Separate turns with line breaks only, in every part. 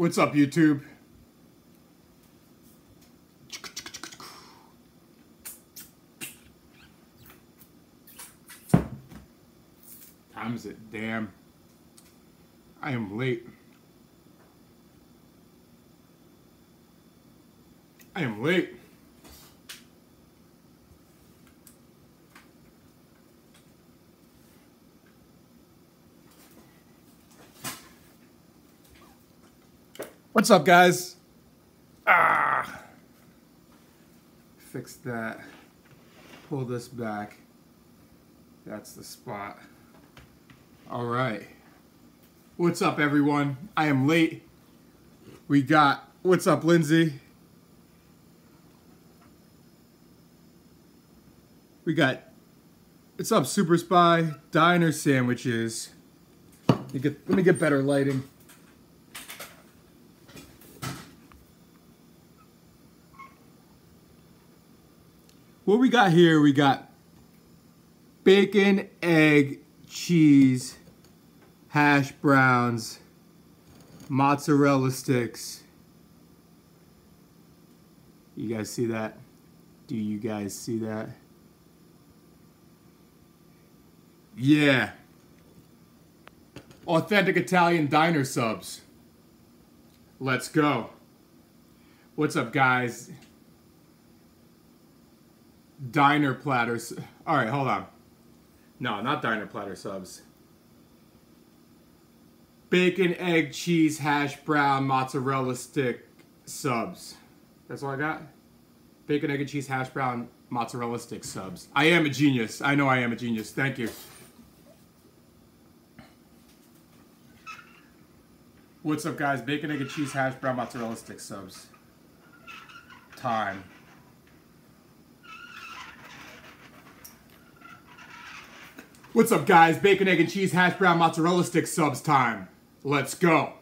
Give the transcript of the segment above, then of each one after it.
What's up, YouTube? Time is it? Damn. I am late. I am late. What's up, guys? Fix that. Pull this back. That's the spot. All right. What's up, everyone? I am late. We got, what's up, Lindsay? We got, what's up, Super Spy? Diner sandwiches. Let me get better lighting. What we got here, we got bacon, egg, cheese, hash browns, mozzarella sticks. You guys see that? Do you guys see that? Yeah. Authentic Italian diner subs. Let's go. What's up, guys? Diner platters. All right, hold on. No, not diner platter subs. Bacon, egg, cheese, hash brown, mozzarella stick subs. That's all I got? Bacon, egg, and cheese, hash brown, mozzarella stick subs. I am a genius. I know I am a genius. Thank you. What's up, guys? Bacon, egg, and cheese, hash brown, mozzarella stick subs. Time. What's up, guys? Bacon, egg, and cheese, hash brown, mozzarella stick subs time. Let's go.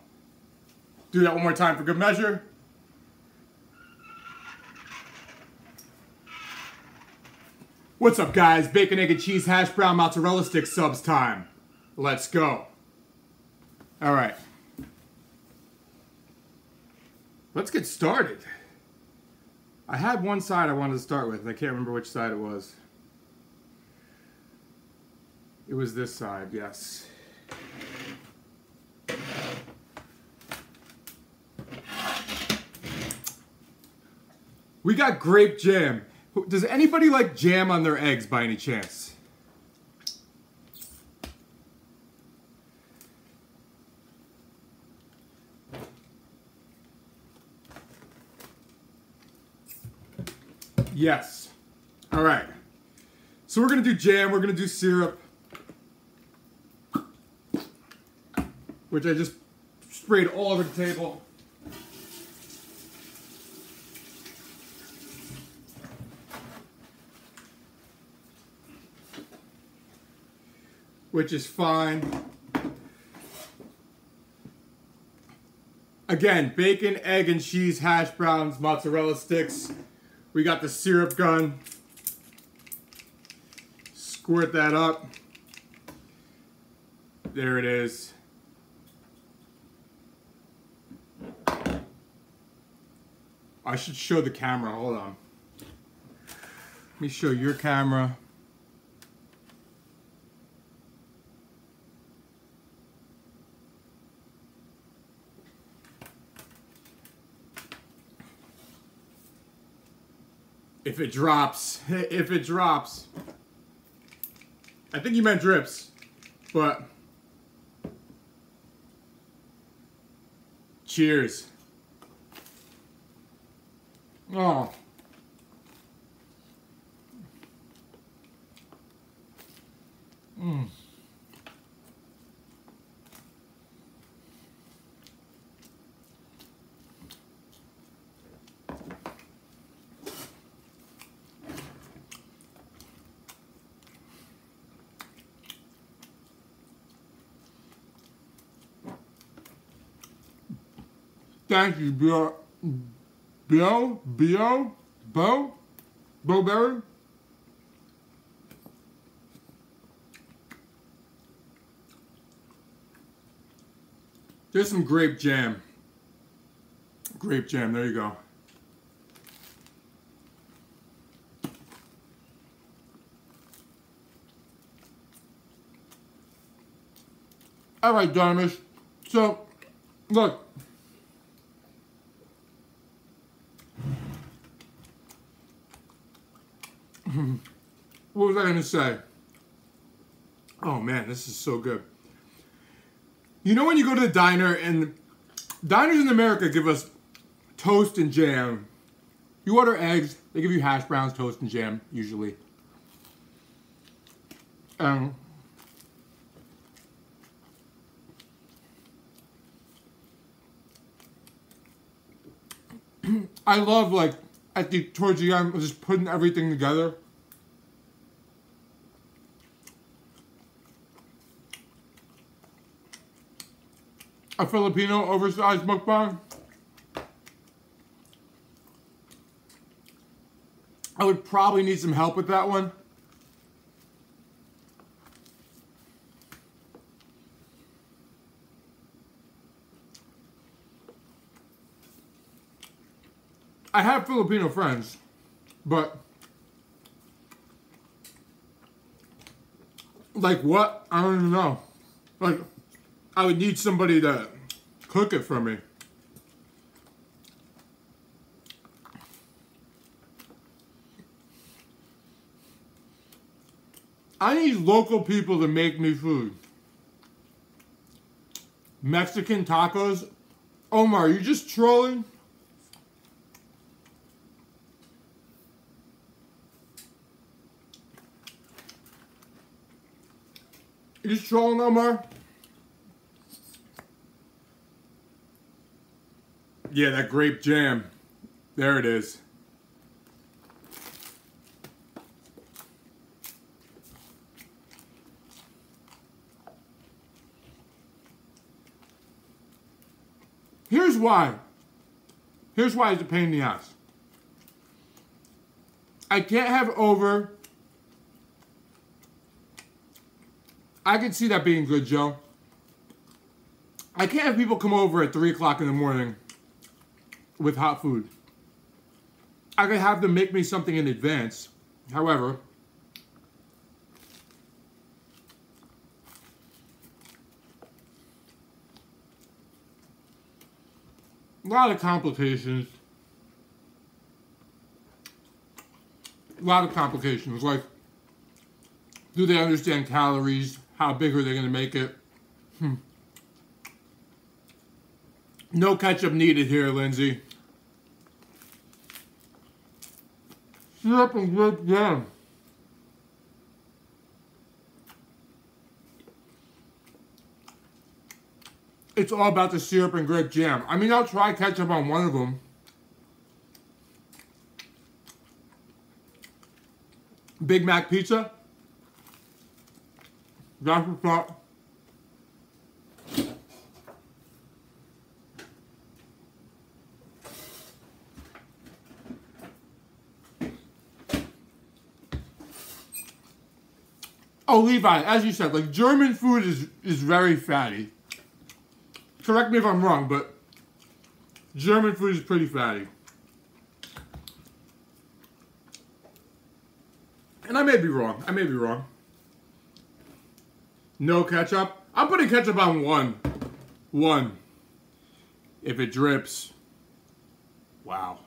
Do that one more time for good measure. What's up, guys? Bacon, egg, and cheese, hash brown, mozzarella stick subs time. Let's go. All right. Let's get started. I had one side I wanted to start with. I can't remember which side it was. It was this side, yes. We got grape jam. Does anybody like jam on their eggs by any chance? Yes. All right. So we're going to do jam. We're going to do syrup, which I just sprayed all over the table. Which is fine. Again, bacon, egg, and cheese, hash browns, mozzarella sticks. We got the syrup gun. Squirt that up. There it is. I should show the camera. Hold on. Let me show your camera. If it drops, if it drops. I think you meant drips, but cheers. Oh. Thank you, Bo-Berry. There's some grape jam. Grape jam, there you go. All right, Darmish. So, look. What was I going to say? Oh, man, this is so good. You know when you go to the diner, and diners in America give us toast and jam. You order eggs, they give you hash browns, toast, and jam, usually. I love, like, towards the end, just putting everything together. A Filipino oversized mukbang. I would probably need some help with that one. I have Filipino friends, but like what? I don't even know. Like, I would need somebody to cook it for me. I need local people to make me food. Mexican tacos? Omar, are you just trolling? You just trolling, Omar? Yeah, that grape jam. There it is. Here's why. Here's why it's a pain in the ass. I can't have over. I can see that being good, Joe. I can't have people come over at 3 o'clock in the morning with hot food. I could have them make me something in advance. However, a lot of complications. A lot of complications. Like, do they understand calories? How big are they going to make it? No ketchup needed here, Lindsay. Syrup and grape jam. It's all about the syrup and grape jam. I mean, I'll try ketchup on one of them. Big Mac pizza. That's what's up. Oh, Levi, as you said, like, German food is very fatty. Correct me if I'm wrong, but German food is pretty fatty. And I may be wrong. I may be wrong. No ketchup? I'm putting ketchup on one. One. If it drips. Wow.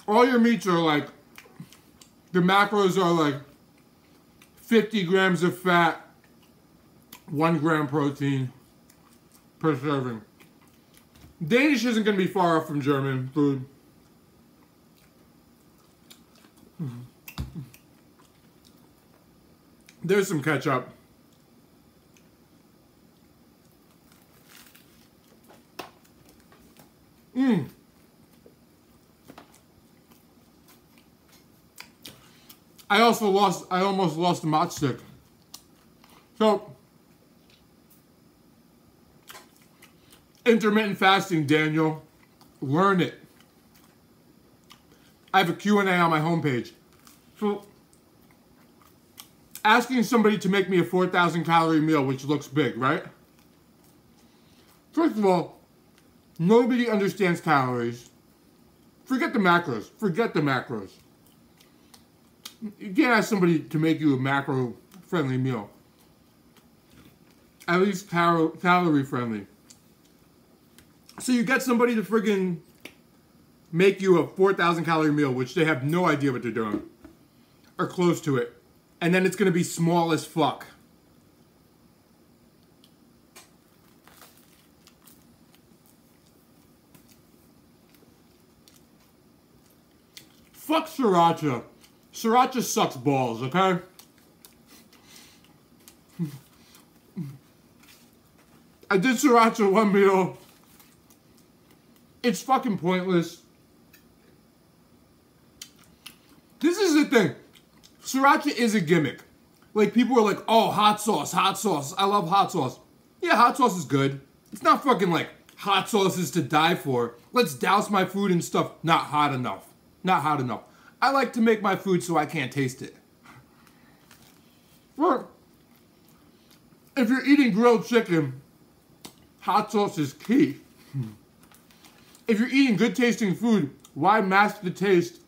All your meats are like, the macros are like 50 grams of fat, 1 gram protein per serving. Danish isn't going to be far off from German food. There's some ketchup. I almost lost the mott stick. So, intermittent fasting, Daniel, learn it. I have a Q&A on my homepage. So, asking somebody to make me a 4,000 calorie meal, which looks big, right? First of all, nobody understands calories. Forget the macros. Forget the macros. You can't ask somebody to make you a macro-friendly meal. At least calorie-friendly. So you get somebody to friggin' make you a 4,000 calorie meal, which they have no idea what they're doing. Or close to it. And then it's going to be small as fuck. Fuck sriracha. Sriracha sucks balls, okay? I did sriracha one meal. It's fucking pointless. This is the thing. Sriracha is a gimmick. Like, people are like, oh, hot sauce, hot sauce. I love hot sauce. Yeah, hot sauce is good. It's not fucking like hot sauce is to die for. Let's douse my food and stuff. Not hot enough. Not hot enough. I like to make my food so I can't taste it. Or, if you're eating grilled chicken, hot sauce is key. If you're eating good tasting food, why mask the taste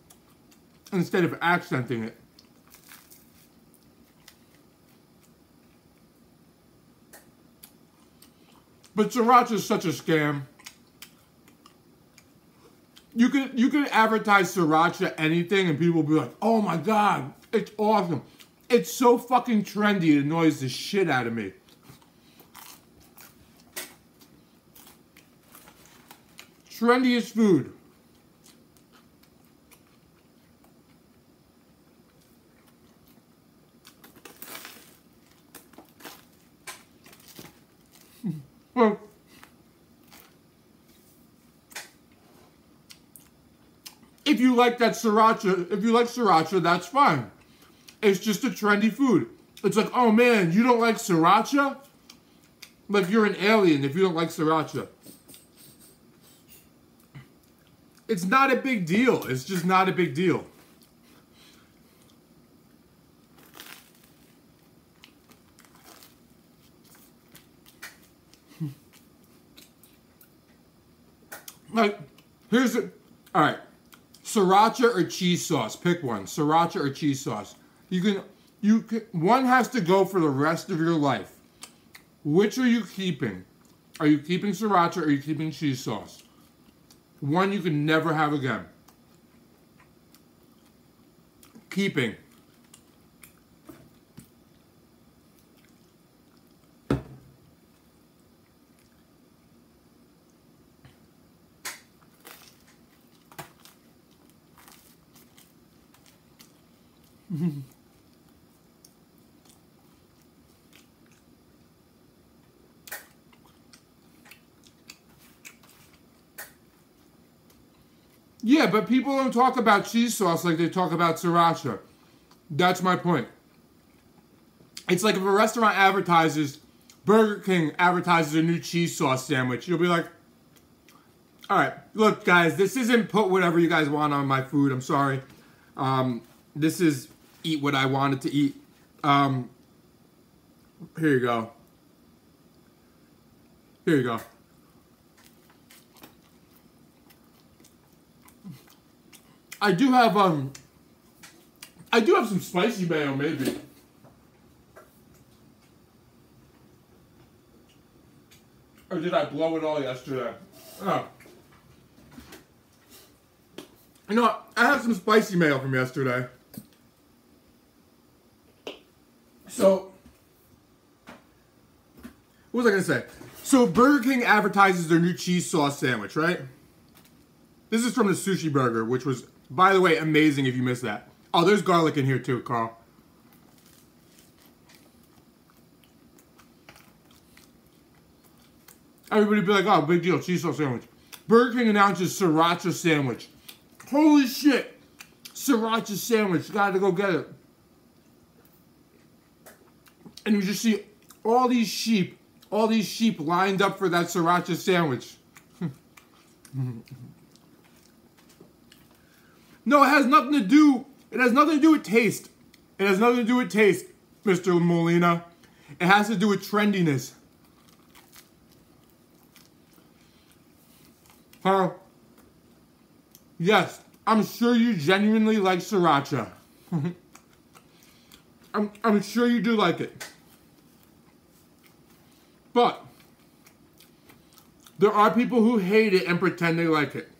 instead of accenting it? But sriracha is such a scam. You could advertise sriracha anything and people will be like, oh my god, it's awesome. It's so fucking trendy, it annoys the shit out of me. Trendiest food. Well, if you like that sriracha, if you like sriracha, that's fine. It's just a trendy food. It's like, oh man, you don't like sriracha? Like you're an alien if you don't like sriracha. It's not a big deal. It's just not a big deal. Like, here's it. All right. Sriracha or cheese sauce. Pick one. Sriracha or cheese sauce. One has to go for the rest of your life. Which are you keeping? Are you keeping sriracha or are you keeping cheese sauce? One you can never have again. Keeping. Yeah, but people don't talk about cheese sauce like they talk about sriracha. That's my point. It's like if a restaurant advertises, Burger King advertises a new cheese sauce sandwich, you'll be like, all right, look guys, this isn't put whatever you guys want on my food, I'm sorry. This is eat what I wanted to eat. Here you go. Here you go. I do have some spicy mayo, maybe. Or did I blow it all yesterday? Oh. You know what? I have some spicy mayo from yesterday. So, what was I gonna say? So Burger King advertises their new cheese sauce sandwich, right? This is from the Sushi Burger, which was, by the way, amazing if you missed that. Oh, there's garlic in here too, Carl. Everybody be like, oh, big deal, cheese sauce sandwich. Burger King announces sriracha sandwich. Holy shit! Sriracha sandwich, gotta go get it. And you just see all these sheep lined up for that sriracha sandwich. No, it has nothing to do. It has nothing to do with taste. It has nothing to do with taste, Mr. Molina. It has to do with trendiness. Yes, I'm sure you genuinely like sriracha. I'm sure you do like it. But there are people who hate it and pretend they like it.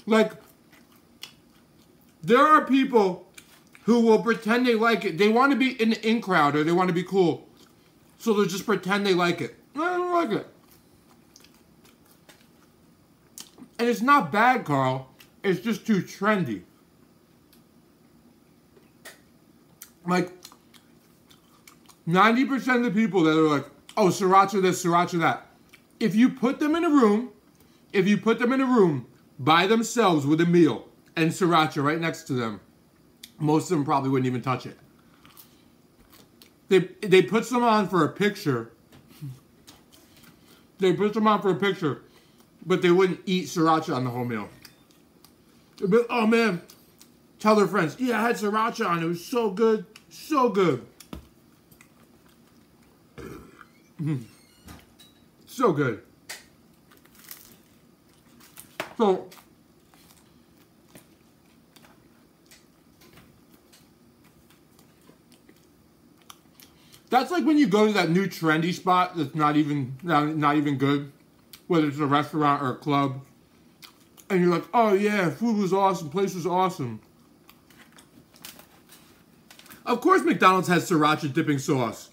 Like, there are people who will pretend they like it. They want to be in the in crowd or they want to be cool. So they'll just pretend they like it. I don't like it. And it's not bad, Carl. It's just too trendy. Like, 90% of the people that are like, oh, sriracha this, sriracha that. If you put them in a room by themselves with a meal and sriracha right next to them, most of them probably wouldn't even touch it. They put some on for a picture. They put some on for a picture, but they wouldn't eat sriracha on the whole meal. They'd be, oh man, tell their friends, yeah, I had sriracha on, it was so good, so good. So good. So, that's like when you go to that new trendy spot that's not even good, whether it's a restaurant or a club, and you're like, oh yeah, food was awesome, place was awesome. Of course McDonald's has sriracha dipping sauce,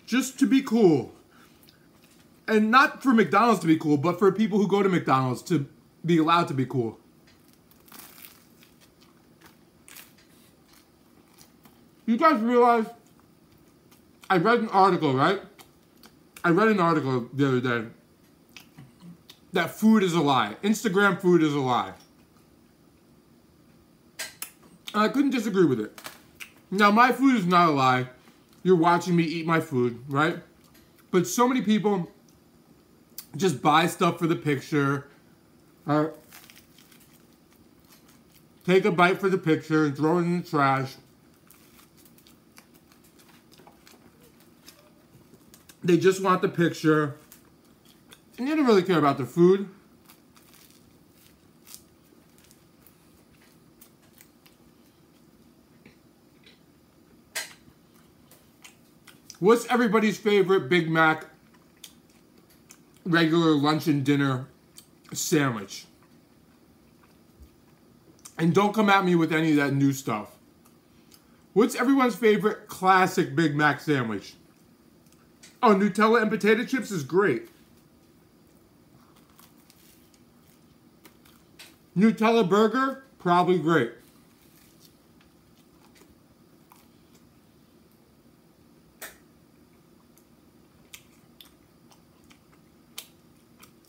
just to be cool. And not for McDonald's to be cool, but for people who go to McDonald's to be allowed to be cool. You guys realize, I read an article, right? I read an article the other day that food is a lie. Instagram food is a lie. And I couldn't disagree with it. Now, my food is not a lie. You're watching me eat my food, right? But so many people just buy stuff for the picture. Take a bite for the picture and throw it in the trash. They just want the picture. And they don't really care about the food. What's everybody's favorite Big Mac regular lunch and dinner sandwich? And don't come at me with any of that new stuff. What's everyone's favorite classic Big Mac sandwich? Oh, Nutella and potato chips is great. Nutella burger, probably great.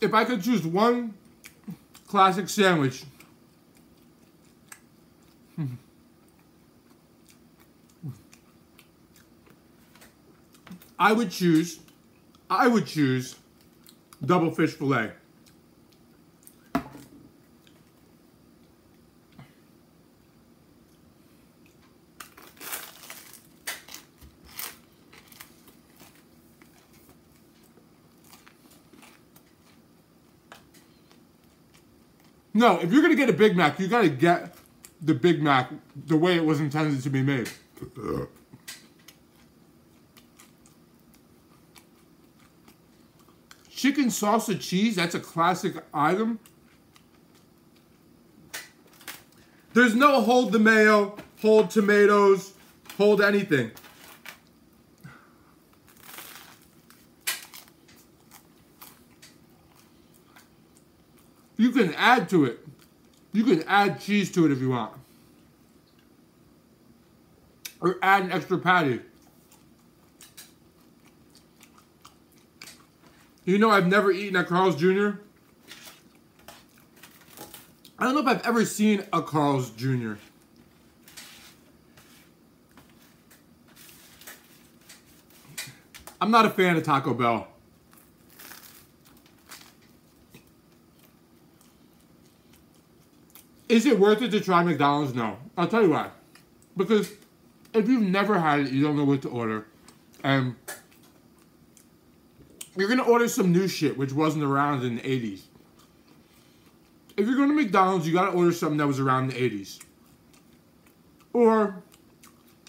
If I could choose one classic sandwich, I would choose double fish fillet. No, if you're gonna get a Big Mac, you gotta get the Big Mac the way it was intended to be made. Chicken salsa cheese, that's a classic item. There's no hold the mayo, hold tomatoes, hold anything. You can add to it. You can add cheese to it if you want. Or add an extra patty. You know, I've never eaten at Carl's Jr. I don't know if I've ever seen a Carl's Jr. I'm not a fan of Taco Bell. Is it worth it to try McDonald's? No. I'll tell you why. Because if you've never had it, you don't know what to order. And you're going to order some new shit, which wasn't around in the 80s. If you're going to McDonald's, you got to order something that was around the 80s. Or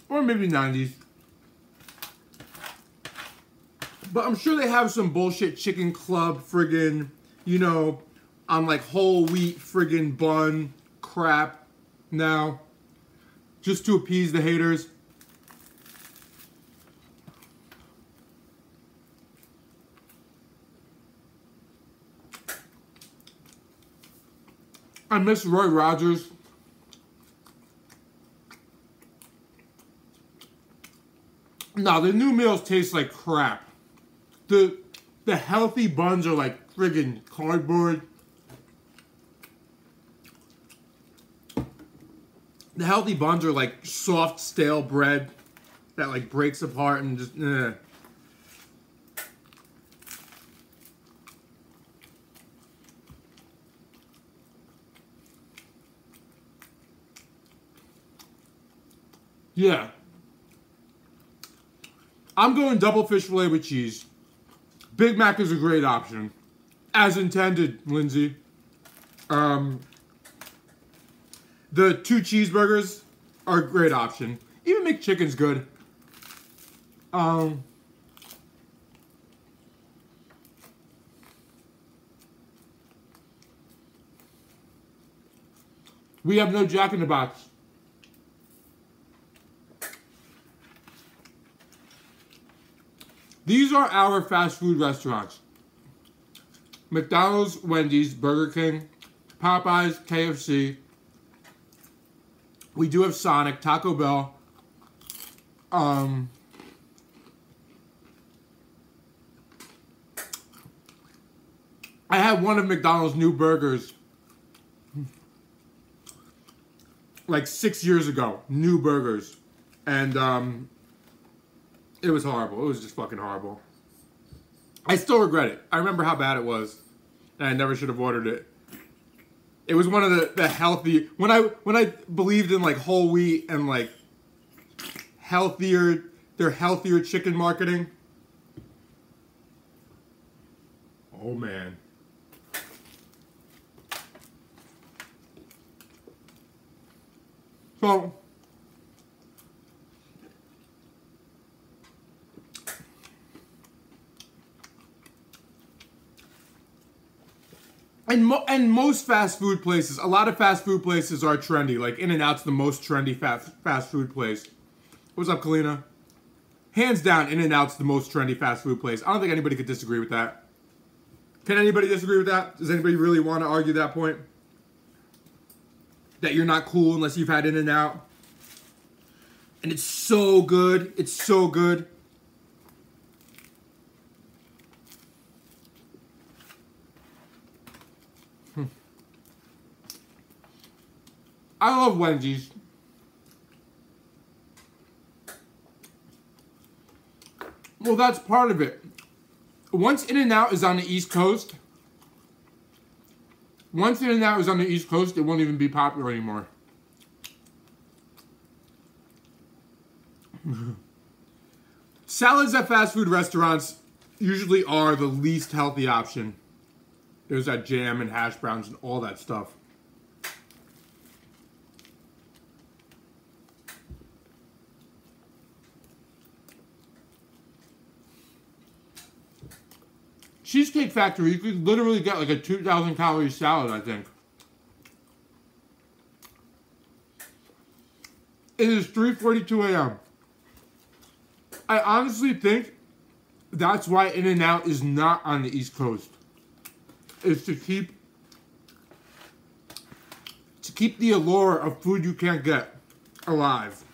maybe 90s. But I'm sure they have some bullshit chicken club friggin', you know, on like whole wheat friggin' bun crap now. Just to appease the haters. I miss Roy Rogers. No, the new meals taste like crap. The healthy buns are like friggin' cardboard. The healthy buns are like soft, stale bread that like breaks apart and just, Yeah. I'm going double fish fillet with cheese. Big Mac is a great option. As intended, Lindsay. The 2 cheeseburgers are a great option. Even McChicken's good. We have no Jack in the Box. These are our fast food restaurants. McDonald's, Wendy's, Burger King, Popeyes, KFC. We do have Sonic, Taco Bell. I had one of McDonald's new burgers like 6 years ago. New burgers. And it was horrible. It was just fucking horrible. I still regret it. I remember how bad it was. And I never should have ordered it. It was one of the healthy... When I believed in like whole wheat and like their healthier chicken marketing. Oh man. So... And most fast food places, a lot of fast food places are trendy. Like In-N-Out's the most trendy fast food place. What's up, Kalina? Hands down, In-N-Out's the most trendy fast food place. I don't think anybody could disagree with that. Can anybody disagree with that? Does anybody really want to argue that point? That you're not cool unless you've had In-N-Out? And it's so good. It's so good. I love Wendy's. Well, that's part of it. Once In-N-Out is on the East Coast, it won't even be popular anymore. Salads at fast food restaurants usually are the least healthy option. There's that jam and hash browns and all that stuff. Cheesecake Factory, you could literally get like a 2,000 calorie salad, I think. It is 3:42 a.m. I honestly think that's why In-N-Out is not on the East Coast. It's to keep the allure of food you can't get alive.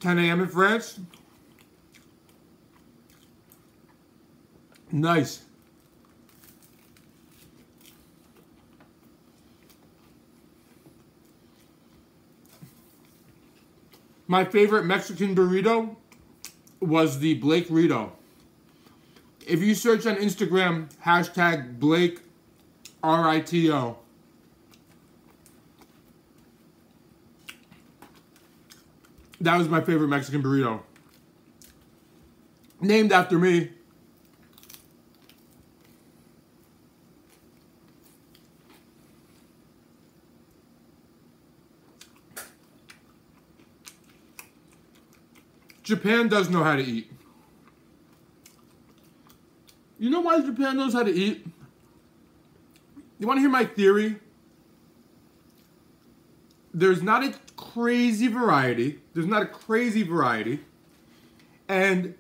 10 a.m. in France. Nice. My favorite Mexican burrito was the Blake Rito. If you search on Instagram, hashtag Blake RITO. That was my favorite Mexican burrito. Named after me. Japan does know how to eat. You know why Japan knows how to eat? You want to hear my theory? There's not a crazy variety. And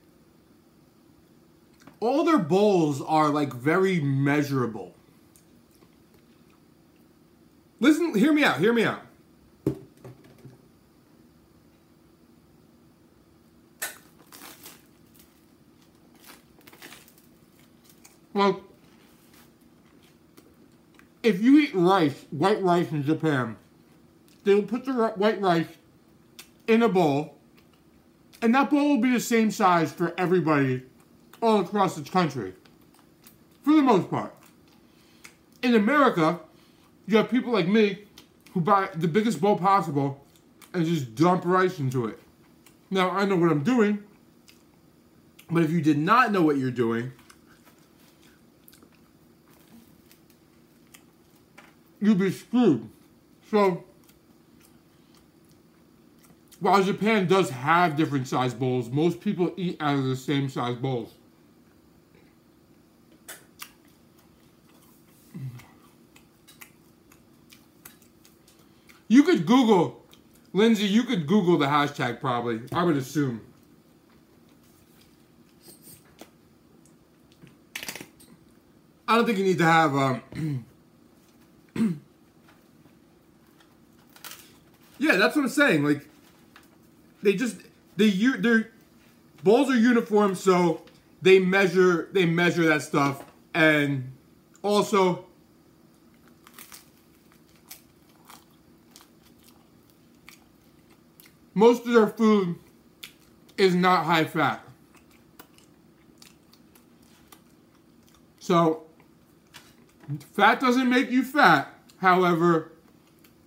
all their bowls are like very measurable. Listen, hear me out. Well, if you eat rice, white rice in Japan, they'll put the white rice in a bowl, and that bowl will be the same size for everybody all across the country, for the most part. In America, you have people like me who buy the biggest bowl possible and just dump rice into it. Now, I know what I'm doing, but if you did not know what you're doing, you'd be screwed. So, while Japan does have different size bowls, most people eat out of the same size bowls. You could Google, Lindsay, you could Google the hashtag probably, I would assume. I don't think you need to have, yeah, that's what I'm saying. Like, their bowls are uniform, so they measure that stuff, and also most of their food is not high fat. So fat doesn't make you fat. However,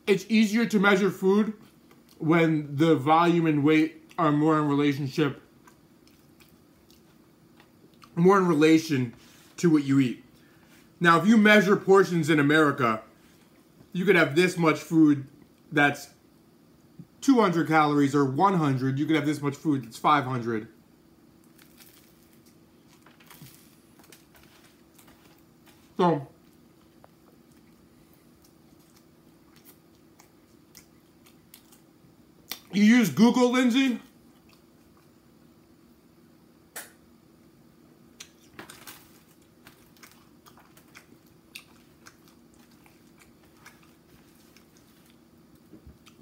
it's easier to measure food when the volume and weight are more in relation to what you eat. Now, if you measure portions in America, you could have this much food that's 200 calories or 100. You could have this much food that's 500. So, you use Google, Lindsay?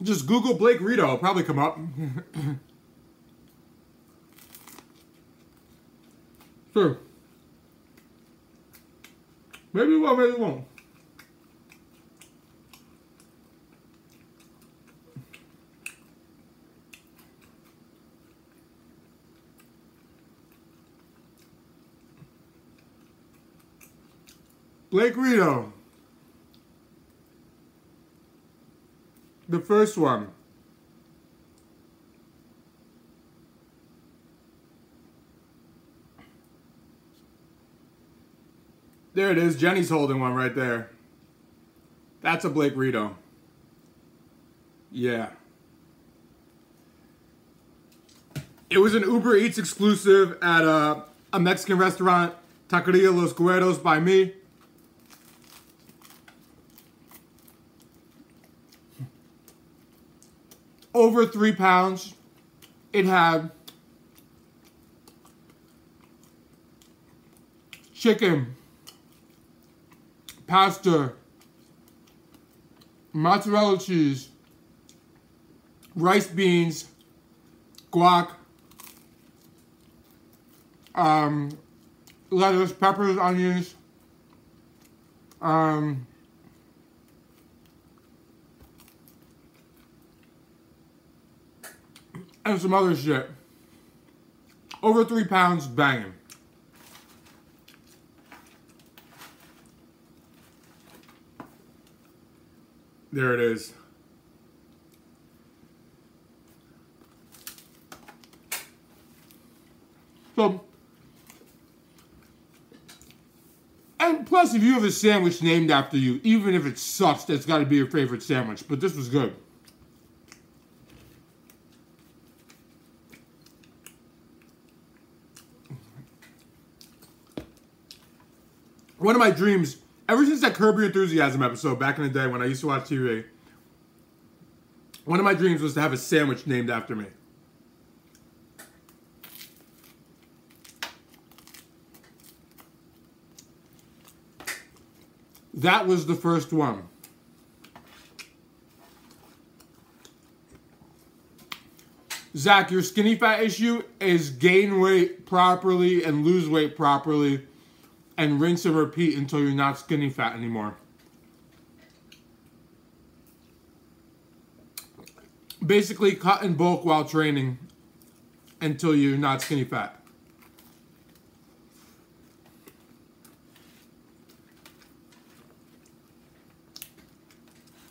Just Google Blake Rito, it'll probably come up. Sure. Maybe it will, maybe it won't. Blake Rito. The first one. There it is. Jenny's holding one right there. That's a Blake Rito. Yeah. It was an Uber Eats exclusive at a Mexican restaurant, Taqueria Los Güeros by me. Over 3 pounds. It had chicken, pasta, mozzarella cheese, rice beans, guac, lettuce, peppers, onions, and some other shit. Over 3 pounds, banging. There it is. So, and plus, if you have a sandwich named after you, even if it sucks, that's got to be your favorite sandwich. But this was good. One of my dreams, ever since that Curb Your Enthusiasm episode back in the day when I used to watch TV, one of my dreams was to have a sandwich named after me. That was the first one. Zach, your skinny fat issue is gain weight properly and lose weight properly and rinse and repeat until you're not skinny fat anymore. Basically, cut in bulk while training until you're not skinny fat.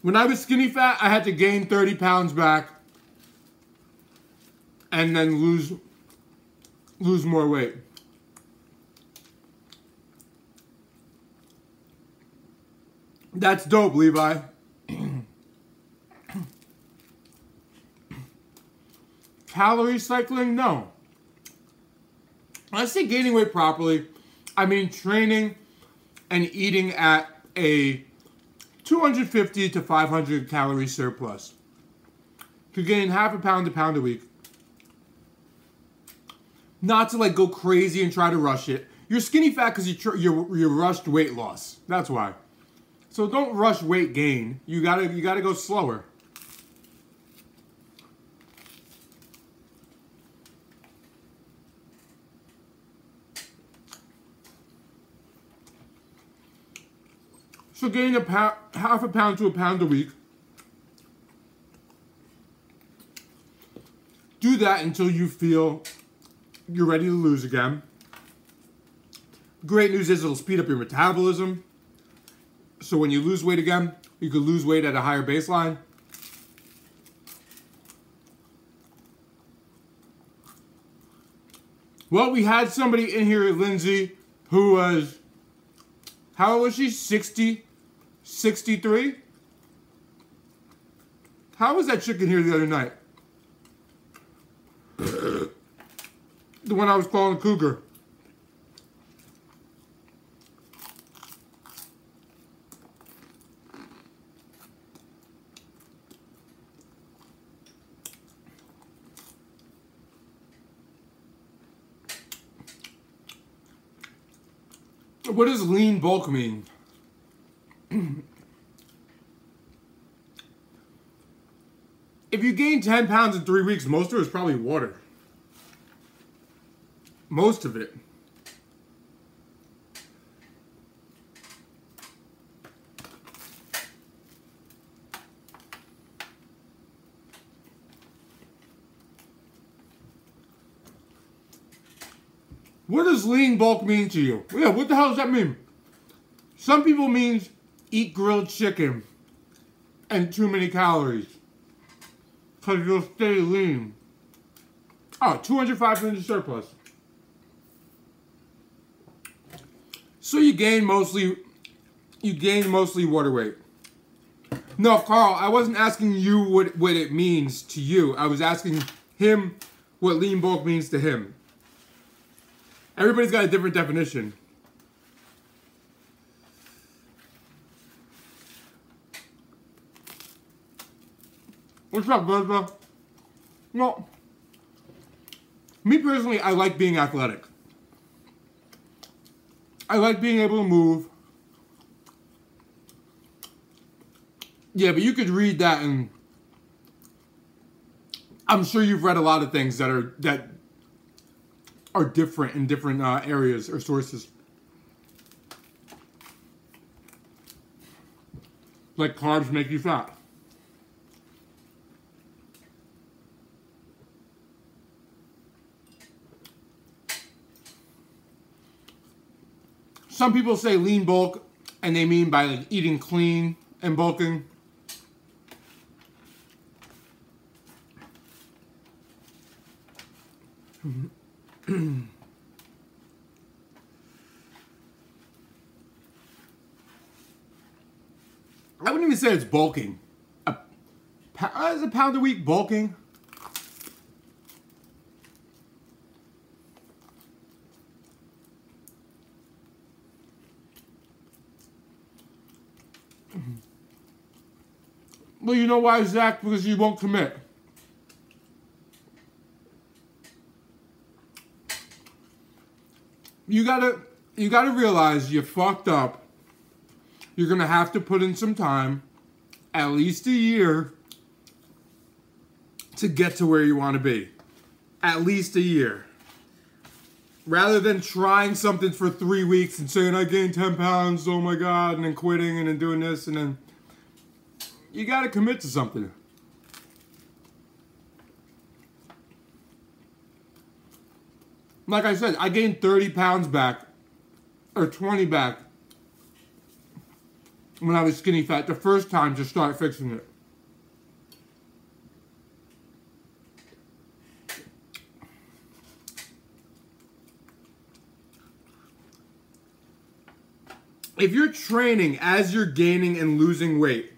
When I was skinny fat, I had to gain 30 pounds back and then lose more weight. That's dope, Levi. Calorie cycling? No. When I say gaining weight properly, I mean training and eating at a 250 to 500 calorie surplus. To gain half a pound to pound a week. Not to like go crazy and try to rush it. You're skinny fat because you rushed weight loss. That's why. So don't rush weight gain. You gotta go slower. So gain half a pound to a pound a week. Do that until you feel you're ready to lose again. Great news is it'll speed up your metabolism. So when you lose weight again, you can lose weight at a higher baseline. Well, we had somebody in here, Lindsay, who was, how old was she? 60? 63? How was that chicken here the other night? The one I was calling a cougar. What does lean bulk mean? If you gain 10 pounds in 3 weeks, most of it is probably water. Most of it. What does lean bulk mean to you? Yeah, what the hell does that mean? Some people means eat grilled chicken and too many calories. Because you'll stay lean. Oh, 205 surplus. So you gain mostly water weight. No, Carl, I wasn't asking you what it means to you. I was asking him what lean bulk means to him. Everybody's got a different definition. What's up, Bertha? No. Me personally, I like being athletic. I like being able to move. Yeah, but you could read that I'm sure you've read a lot of things that are different in different areas or sources. Like carbs make you fat. Some people say lean bulk, and they mean by like eating clean and bulking. I wouldn't even say it's bulking. Is a pound a week bulking? Well, you know why, Zach? Because you won't commit. You gotta realize you fucked up. You're gonna have to put in some time, at least a year, to get to where you want to be. At least a year. Rather than trying something for 3 weeks and saying, I gained 10 pounds, oh my God, and then quitting and then doing this, and then you gotta commit to something. Like I said, I gained 30 pounds back, or 20 back, when I was skinny fat the first time to start fixing it. If you're training as you're gaining and losing weight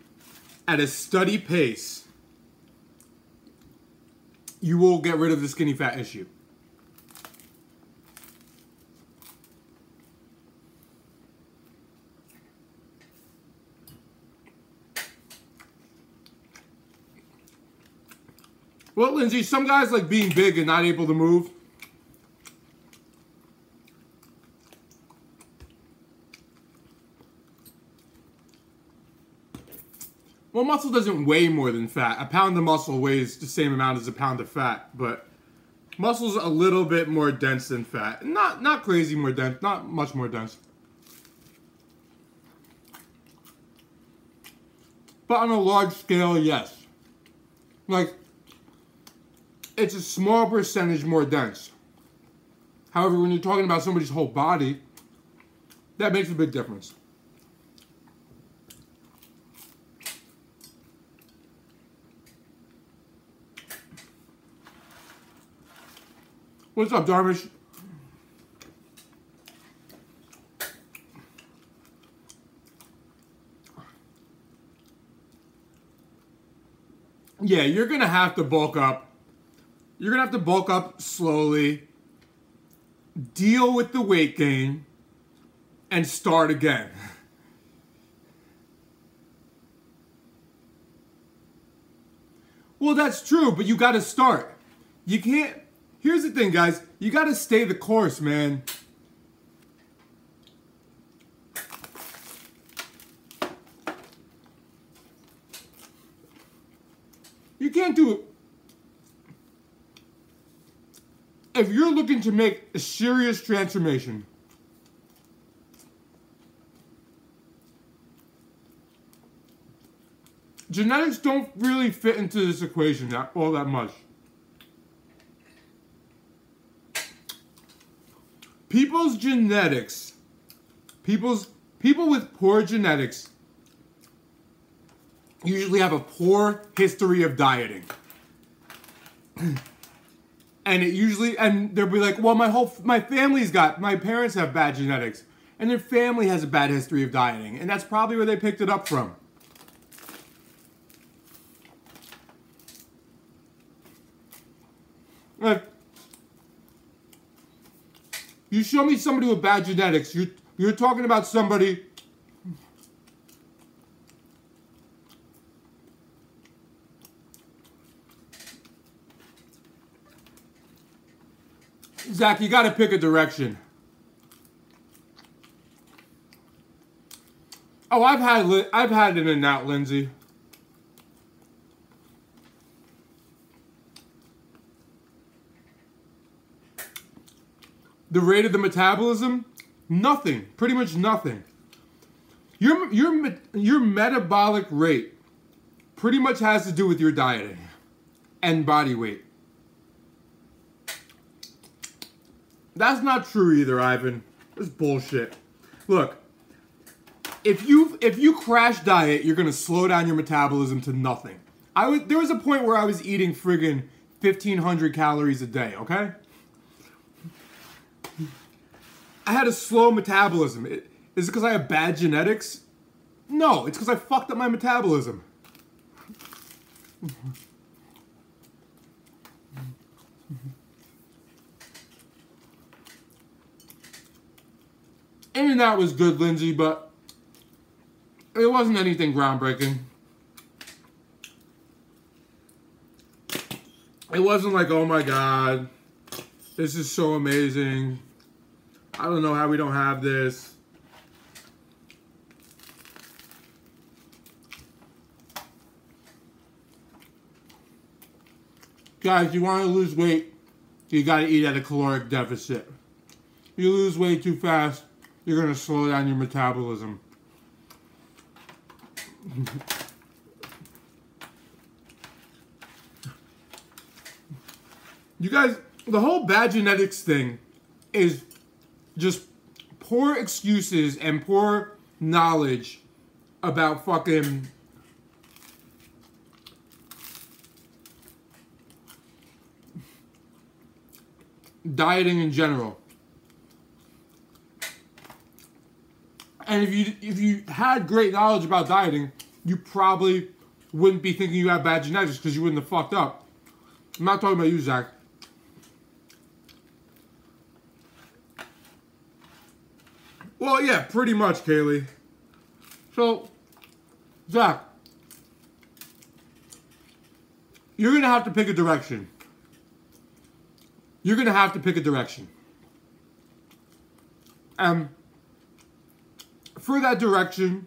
at a steady pace, you will get rid of the skinny fat issue. Well, Lindsay, some guys like being big and not able to move. Well, muscle doesn't weigh more than fat. A pound of muscle weighs the same amount as a pound of fat, but muscle's a little bit more dense than fat. Not crazy more dense, not much more dense. But on a large scale, yes. Like, it's a small percentage more dense. However, when you're talking about somebody's whole body, that makes a big difference. What's up, Darvish? Yeah, you're gonna have to bulk up. You're gonna have to bulk up slowly, deal with the weight gain, and start again. Well, that's true, but you gotta start. You can't. Here's the thing, guys. You gotta stay the course, man. You can't do it. If you're looking to make a serious transformation, genetics don't really fit into this equation all that much. People's genetics, people with poor genetics usually have a poor history of dieting. And they'll be like, well, my parents have bad genetics, and their family has a bad history of dieting, and that's probably where they picked it up from. Like, you show me somebody with bad genetics, you're talking about somebody Zach, you gotta pick a direction. Oh, I've had it in and out, Lindsay. the rate of the metabolism, nothing. Pretty much nothing. Your metabolic rate pretty much has to do with your dieting and body weight. That's not true either, Ivan. It's bullshit. Look, if you crash diet, you're gonna slow down your metabolism to nothing. There was a point where I was eating friggin' 1,500 calories a day, okay? I had a slow metabolism. Is it because I have bad genetics? No, it's because I fucked up my metabolism. In-N-Out was good, Lindsay, but it wasn't anything groundbreaking. It wasn't like, oh my god, this is so amazing. I don't know how we don't have this. Guys, you want to lose weight, you got to eat at a caloric deficit. You lose weight too fast, you're going to slow down your metabolism. You guys, the whole bad genetics thing is just poor excuses and poor knowledge about fucking dieting in general. And if you had great knowledge about dieting, you probably wouldn't be thinking you have bad genetics because you wouldn't have fucked up. I'm not talking about you, Zach. Well, yeah, pretty much, Kaylee. So, Zach, you're going to have to pick a direction. You're going to have to pick a direction. For that direction,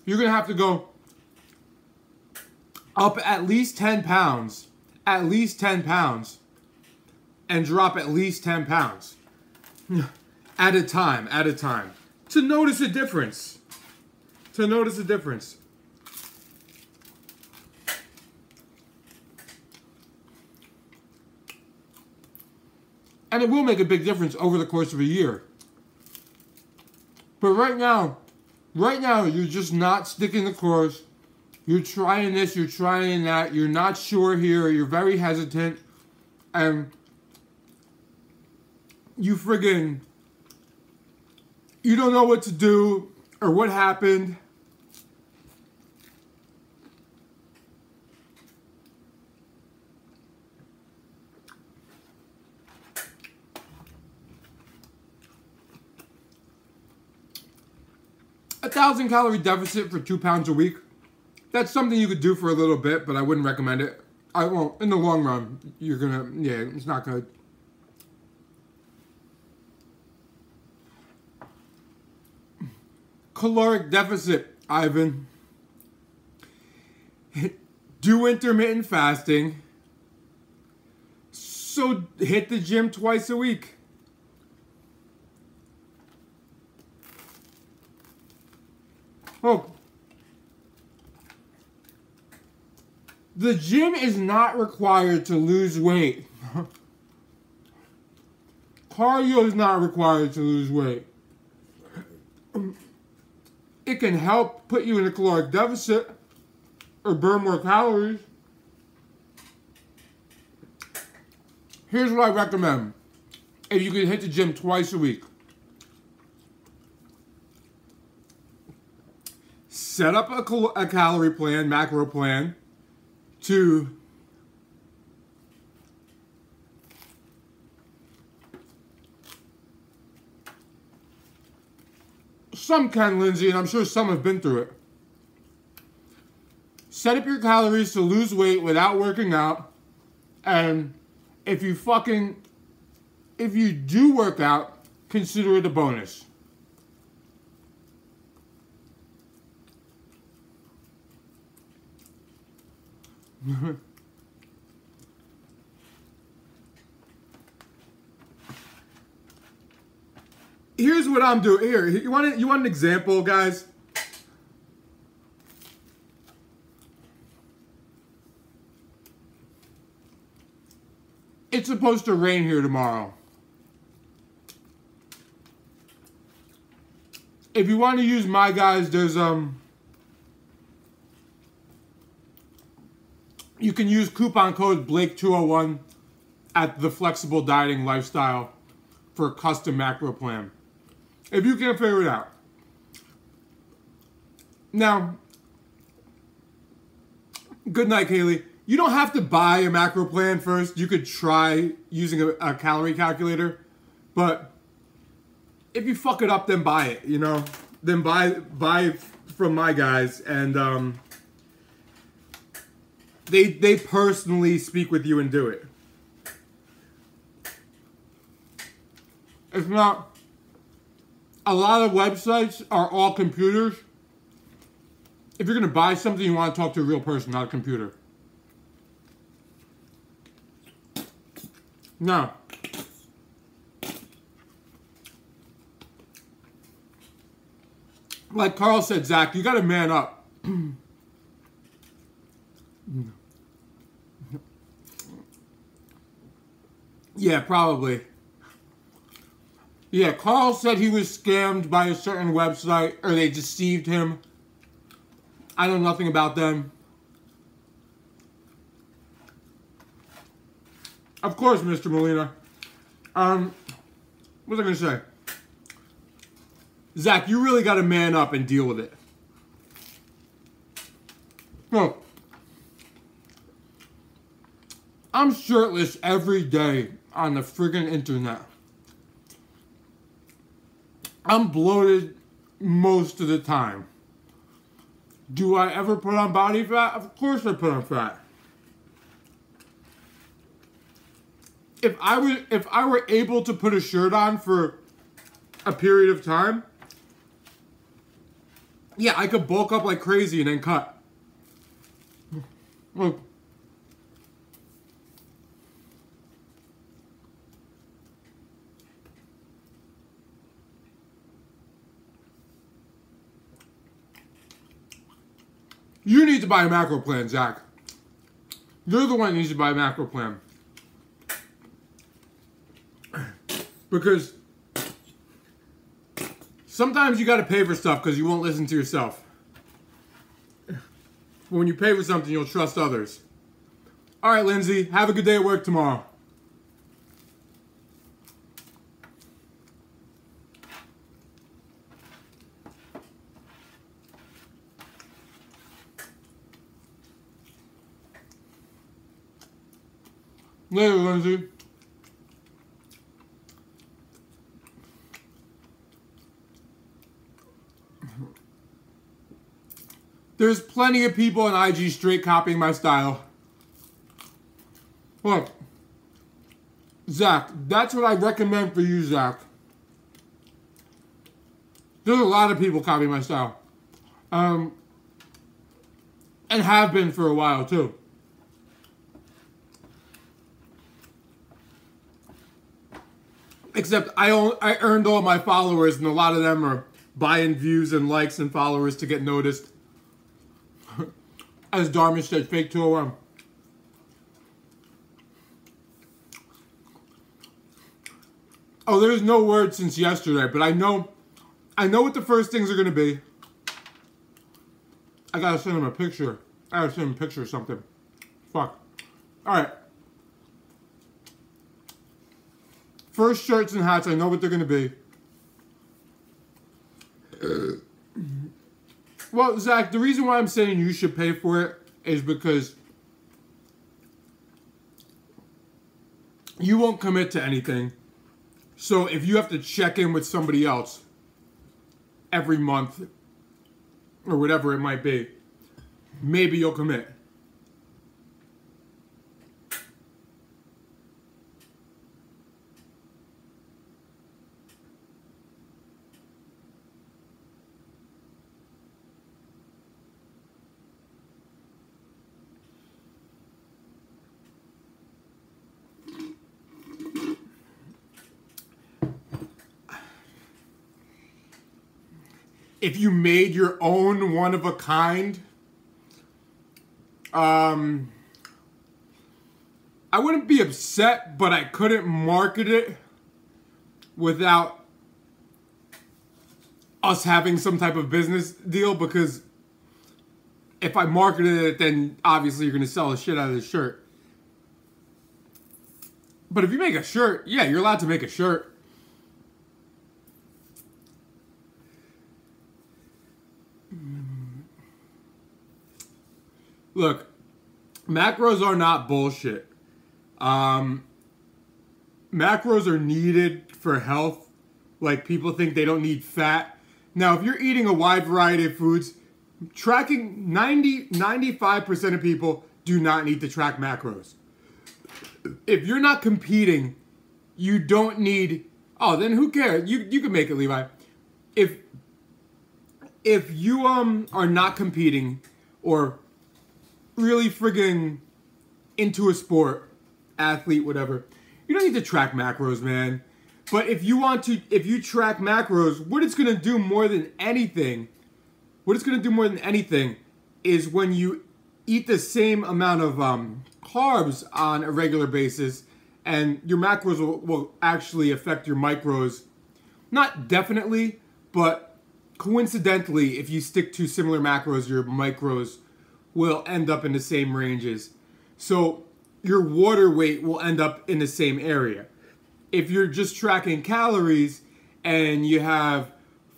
you're going to have to go up at least 10 pounds. At least 10 pounds. And drop at least 10 pounds. At a time, to notice a difference. To notice a difference. And it will make a big difference over the course of a year. But right now, you're just not sticking the course. You're trying this, you're trying that, you're not sure here, you're very hesitant, and you don't know what to do or what happened. A 1,000-calorie deficit for 2 pounds a week. That's something you could do for a little bit, but I wouldn't recommend it. I won't. In the long run, it's not good. Caloric deficit, Ivan. Do intermittent fasting. So hit the gym twice a week. Oh. The gym is not required to lose weight. Cardio is not required to lose weight. It can help put you in a caloric deficit or burn more calories. Here's what I recommend. If you can hit the gym twice a week. Set up a calorie plan, macro plan, to some can, Lindsay, and I'm sure some have been through it. Set up your calories to lose weight without working out, and if you do work out, consider it a bonus. here's what I'm doing. Here, you want an example, guys? It's supposed to rain here tomorrow. If you want to use my guys, there's you can use coupon code Blake201 at the Flexible Dieting Lifestyle for a custom macro plan. If you can't figure it out. Now, good night, Kaylee. You don't have to buy a macro plan first. You could try using a calorie calculator. But if you fuck it up, then buy it, you know? Then buy from my guys. And they personally speak with you and do it. If not, a lot of websites are all computers. If you're going to buy something, you want to talk to a real person, not a computer. Now, like Carl said, Zach, you got to man up. Yeah, probably. Yeah, Carl said he was scammed by a certain website, or they deceived him. I know nothing about them. Of course, Mr. Molina. What was I going to say? Zach, you really got to man up and deal with it. Look, I'm shirtless every day on the friggin' internet. I'm bloated most of the time. Do I ever put on body fat? Of course I put on fat. If I were able to put a shirt on for a period of time, yeah, I could bulk up like crazy and then cut. Look. You need to buy a macro plan, Zach. You're the one that needs to buy a macro plan. Because sometimes you got to pay for stuff because you won't listen to yourself. But when you pay for something, you'll trust others. All right, Lindsay, have a good day at work tomorrow. Later, Lindsay. There's plenty of people on IG straight copying my style. Look, Zach, that's what I recommend for you, Zach. There's a lot of people copying my style. And have been for a while, too. Except I earned all my followers, and a lot of them are buying views and likes and followers to get noticed. As Darmish said, fake 201. Oh, there's no word since yesterday, but I know what the first things are going to be. I gotta send him a picture. I gotta send him a picture or something. Fuck. Alright. First shirts and hats, I know what they're going to be. Well, Zach, the reason why I'm saying you should pay for it is because you won't commit to anything. So if you have to check in with somebody else every month or whatever it might be, maybe you'll commit. if you made your own one of a kind, I wouldn't be upset, but I couldn't market it without us having some type of business deal, because if I marketed it, then obviously you're going to sell the shit out of the shirt. But if you make a shirt, yeah, you're allowed to make a shirt. Look, macros are not bullshit. Macros are needed for health. Like, people think they don't need fat. Now, if you're eating a wide variety of foods, tracking 95% of people do not need to track macros. If you're not competing, you don't need... Oh, then who cares? You can make it, Levi. If you are not competing or really friggin' into a sport, athlete, whatever, you don't need to track macros, man. But if you track macros, what it's gonna do more than anything, is when you eat the same amount of carbs on a regular basis, and your macros will actually affect your micros. Not definitely, but coincidentally, if you stick to similar macros, your micros will end up in the same ranges. So your water weight will end up in the same area. If you're just tracking calories and you have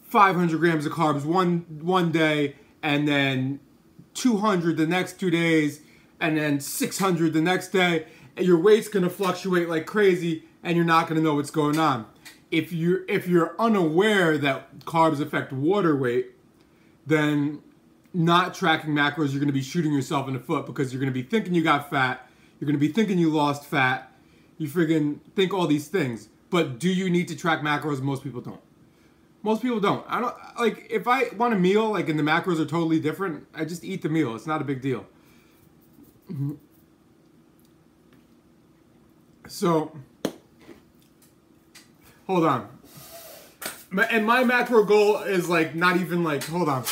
500 grams of carbs one day, and then 200 the next 2 days, and then 600 the next day, and your weight's gonna fluctuate like crazy, and you're not gonna know what's going on. If you're unaware that carbs affect water weight, then not tracking macros, you're gonna be shooting yourself in the foot, because you're gonna be thinking you got fat, you're gonna be thinking you lost fat, you friggin' think all these things. But do you need to track macros? Most people don't. Most people don't. I don't, like, if I want a meal, like, and the macros are totally different, I just eat the meal. It's not a big deal. So, hold on. And my macro goal is, like, not even, like, hold on.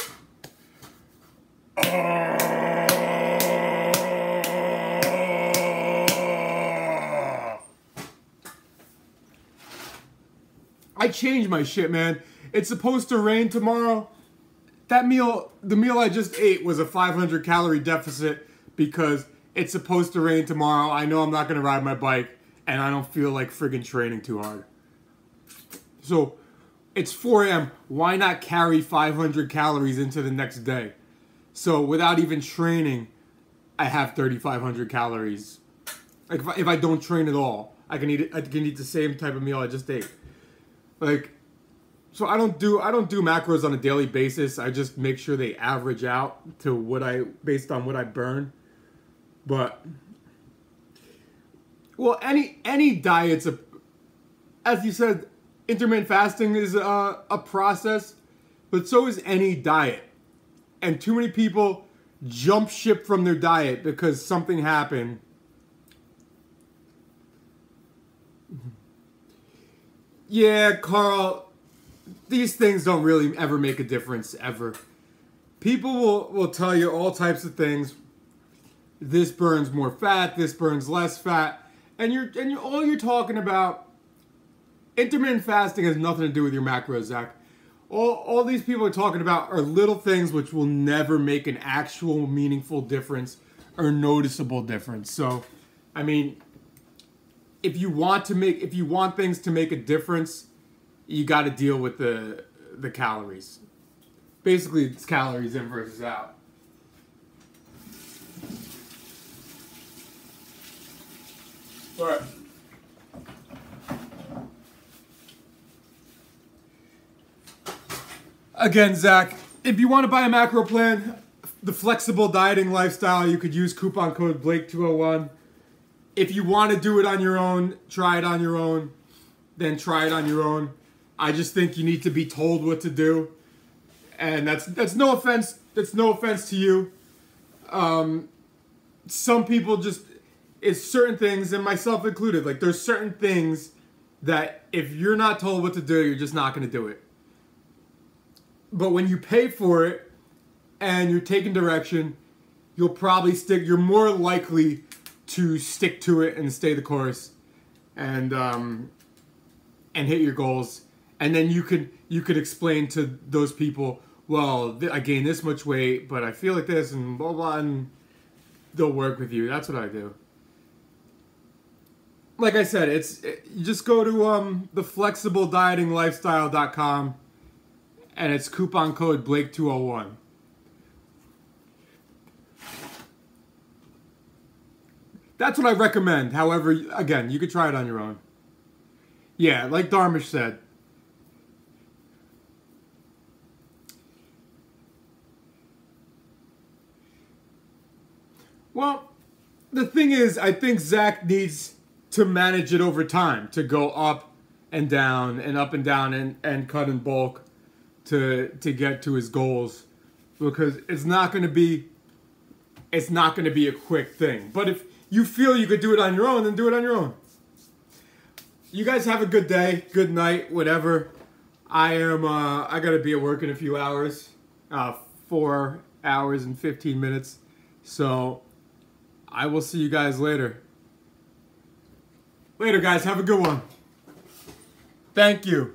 I changed my shit, man. It's supposed to rain tomorrow. That meal, the meal I just ate, was a 500 calorie deficit, because it's supposed to rain tomorrow. I know I'm not going to ride my bike, and I don't feel like friggin' training too hard. So, it's 4 a.m. Why not carry 500 calories into the next day? So, without even training, I have 3,500 calories. Like, if I don't train at all, I can eat the same type of meal I just ate. Like, so I don't do macros on a daily basis. I just make sure they average out to based on what I burn. But, well, any diet's as you said, intermittent fasting is a process, but so is any diet. And too many people jump ship from their diet because something happened. Yeah, Carl, these things don't really ever make a difference, ever. People will tell you all types of things. This burns more fat, this burns less fat. And all you're talking about, intermittent fasting has nothing to do with your macros, Zach. All these people are talking about are little things which will never make an actual meaningful difference or noticeable difference. So, I mean, if you want things to make a difference, you got to deal with the calories. Basically, it's calories in versus out. All right. Again, Zach, if you want to buy a macro plan, the flexible dieting lifestyle, you could use coupon code Blake201. If you want to do it on your own, try it on your own, then try it on your own. I just think you need to be told what to do. And that's no offense. That's no offense to you. Some people just, it's certain things, and myself included, like there's certain things that if you're not told what to do, you're just not going to do it. But when you pay for it and you're taking direction, you'll probably you're more likely to stick to it and stay the course and hit your goals. And then you could explain to those people, well, I gained this much weight, but I feel like this and blah, blah, and they'll work with you. That's what I do. Like I said, you just go to theflexibledietinglifestyle.com and it's coupon code Blake201. That's what I recommend. However, again, you could try it on your own. Yeah, like Dharmesh said. Well, the thing is, I think Zach needs to manage it over time, to go up and down and up and down and cut in bulk to get to his goals, because it's not going to be a quick thing. But if you feel you could do it on your own, then do it on your own. You guys have a good day, good night, whatever. I gotta be at work in a few hours, 4 hours and 15 minutes. So I will see you guys later. Later, guys. Have a good one. Thank you.